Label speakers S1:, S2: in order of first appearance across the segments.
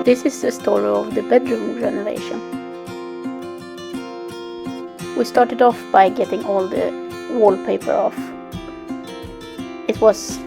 S1: This is the story of the bedroom renovation. We started off by getting all the wallpaper off. It was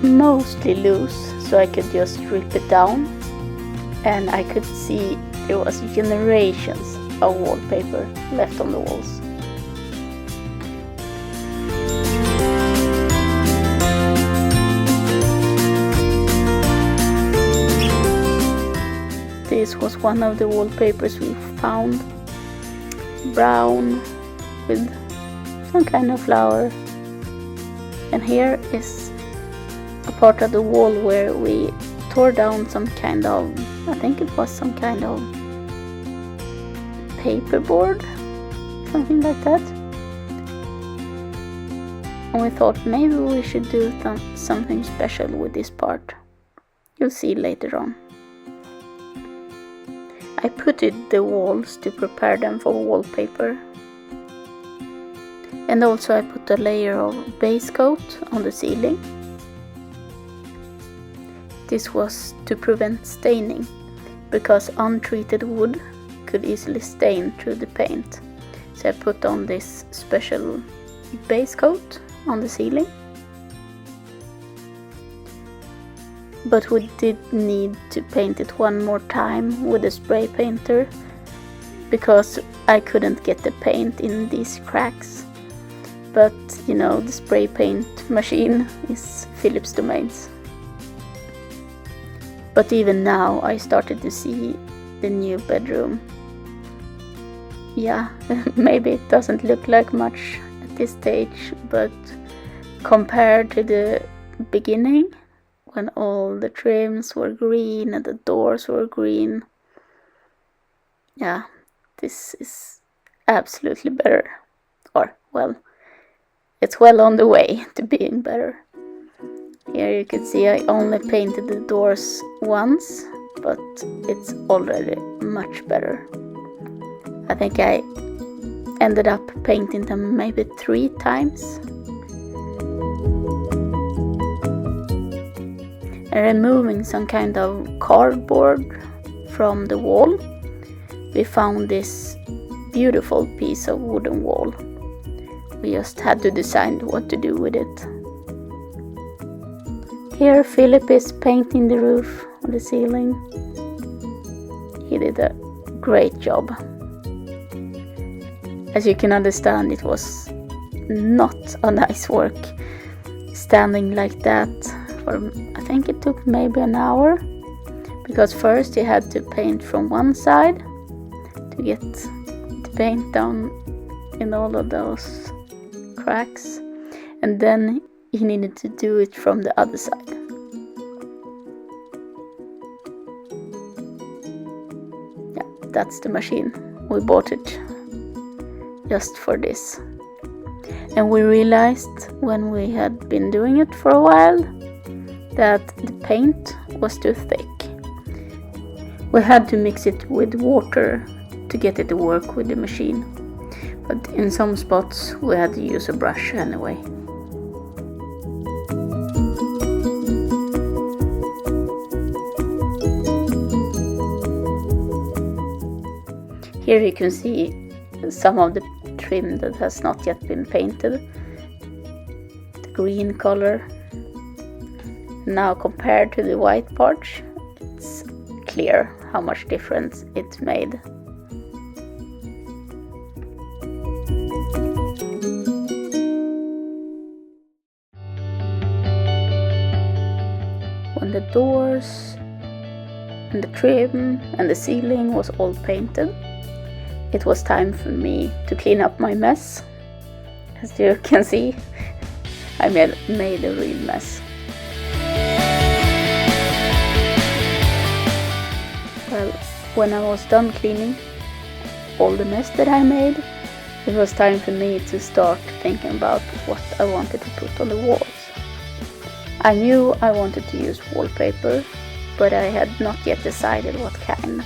S1: mostly loose, so I could just rip it down, and I could see there was generations of wallpaper left on the walls. This was one of the wallpapers we found, brown with some kind of flower. And here is a part of the wall where we tore down some kind of, I think it was some kind of paperboard, something like that. And we thought maybe we should do something special with this part. You'll see later on. I putted the walls to prepare them for wallpaper. And also I put a layer of base coat on the ceiling. This was to prevent staining, because untreated wood could easily stain through the paint. So I put on this special base coat on the ceiling. But we did need to paint it one more time with a spray painter, because I couldn't get the paint in these cracks. But you know, the spray paint machine is Philip's domains. But even now I started to see the new bedroom. Yeah, maybe it doesn't look like much at this stage, but compared to the beginning, when all the trims were green and the doors were green, yeah, this is absolutely better. Or, well, it's well on the way to being better. Here you can see I only painted the doors once, but it's already much better. I think I ended up painting them maybe 3 times. And removing some kind of cardboard from the wall, we found this beautiful piece of wooden wall. We just had to decide what to do with it. Here Philip is painting the roof on the ceiling. He did a great job. As you can understand, it was not a nice work standing like that. I think it took maybe an hour, because first he had to paint from one side to get the paint down in all of those cracks, and then he needed to do it from the other side. Yeah, that's the machine. We bought it just for this. And we realized when we had been doing it for a while that the paint was too thick. We had to mix it with water to get it to work with the machine. But in some spots we had to use a brush anyway. Here you can see some of the trim that has not yet been painted. The green color. Now compared to the white part, it's clear how much difference it made. When the doors and the trim and the ceiling was all painted, it was time for me to clean up my mess. As you can see, I made a real mess. Well, when I was done cleaning all the mess that I made, it was time for me to start thinking about what I wanted to put on the walls. I knew I wanted to use wallpaper, but I had not yet decided what kind.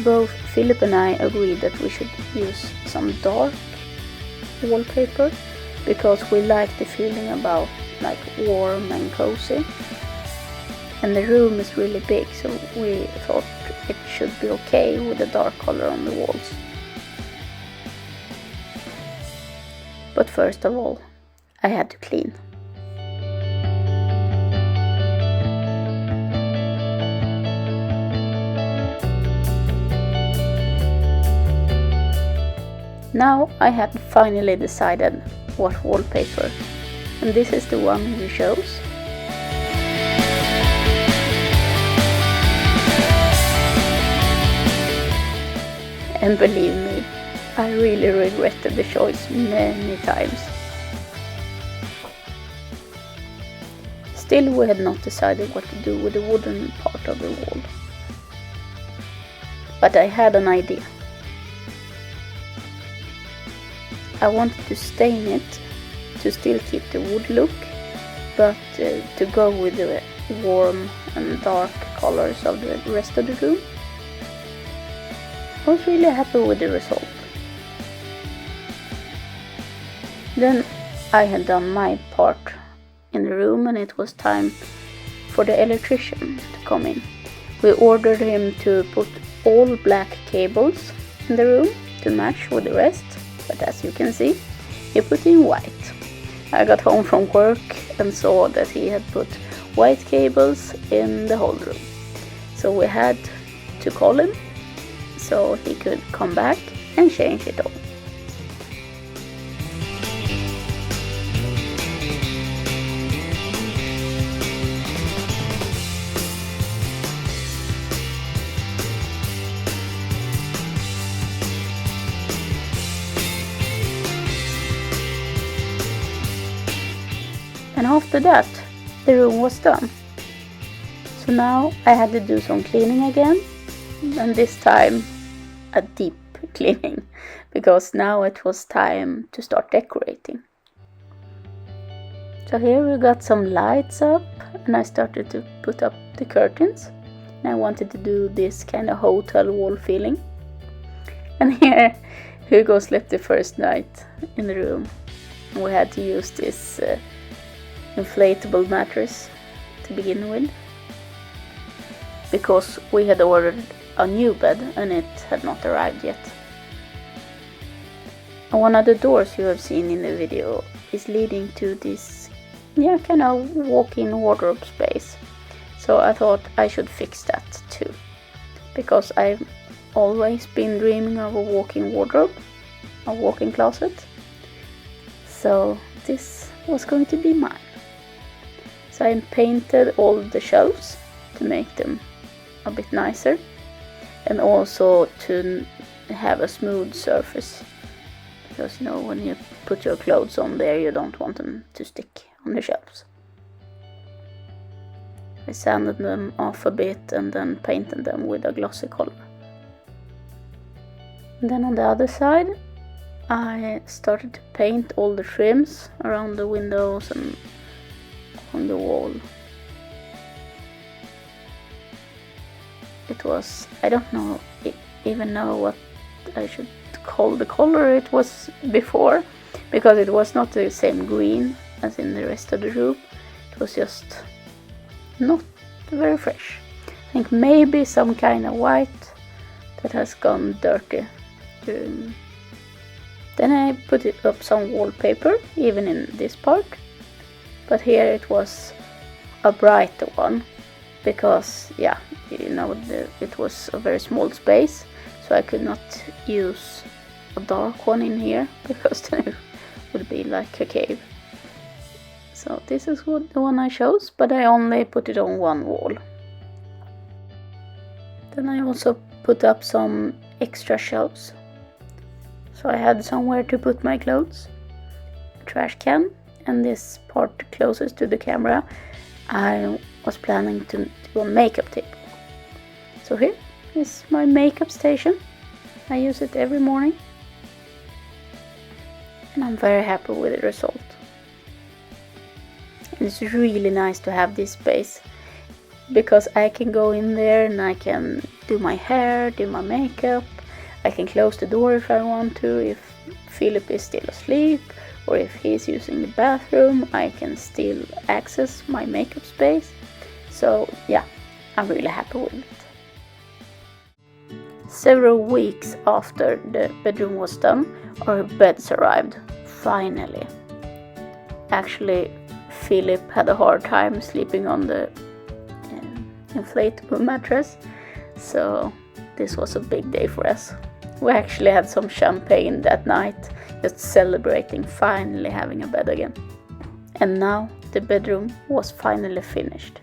S1: Both Philip and I agreed that we should use some dark wallpaper, because we like the feeling about like warm and cozy. and the room is really big, so we thought it should be okay with a dark color on the walls. But first of all, I had to clean. Now I had finally decided what wallpaper, and this is the one we chose. And believe me, I really regretted the choice many times. Still, we had not decided what to do with the wooden part of the wall. But I had an idea. I wanted to stain it to still keep the wood look, but to go with the warm and dark colors of the rest of the room. I was really happy with the result. Then I had done my part in the room, and it was time for the electrician to come in. We ordered him to put all black cables in the room to match with the rest, but as you can see, he put in white. I got home from work and saw that he had put white cables in the whole room. So we had to call him so he could come back and change it all. And after that, the room was done. So now I had to do some cleaning again, and this time a deep cleaning, because now it was time to start decorating. So here we got some lights up, and I started to put up the curtains. And I wanted to do this kind of hotel wall feeling. And here Hugo slept the first night in the room. And we had to use this inflatable mattress to begin with, because we had ordered a new bed and it had not arrived yet. And one of the doors you have seen in the video is leading to this kind of walk-in wardrobe space. So I thought I should fix that too, because I've always been dreaming of a walk-in wardrobe, a walk-in closet. So this was going to be mine. So I painted all the shelves to make them a bit nicer, and also to have a smooth surface, because when you put your clothes on there, you don't want them to stick on the shelves. I sanded them off a bit and then painted them with a glossy color. And then on the other side, I started to paint all the trims around the windows and on the wall. It was, I don't even know what I should call the color it was before, because it was not the same green as in the rest of the room. It was just not very fresh. I think maybe some kind of white that has gone dirty. Then I put it up some wallpaper, even in this part. But here it was a brighter one, because it was a very small space, so I could not use a dark one in here, because then it would be like a cave. So this is the one I chose, but I only put it on one wall. Then I also put up some extra shelves, so I had somewhere to put my clothes, a trash can, and this part closest to the camera I was planning to do a makeup table. So here is my makeup station. I use it every morning, and I'm very happy with the result. And it's really nice to have this space, because I can go in there and I can do my hair, do my makeup. I can close the door if I want to, if Philip is still asleep, or if he's using the bathroom, I can still access my makeup space. So yeah, I'm really happy with it. Several weeks after the bedroom was done, our beds arrived, finally. Actually, Philip had a hard time sleeping on the inflatable mattress, so this was a big day for us. We actually had some champagne that night, just celebrating finally having a bed again. And now the bedroom was finally finished.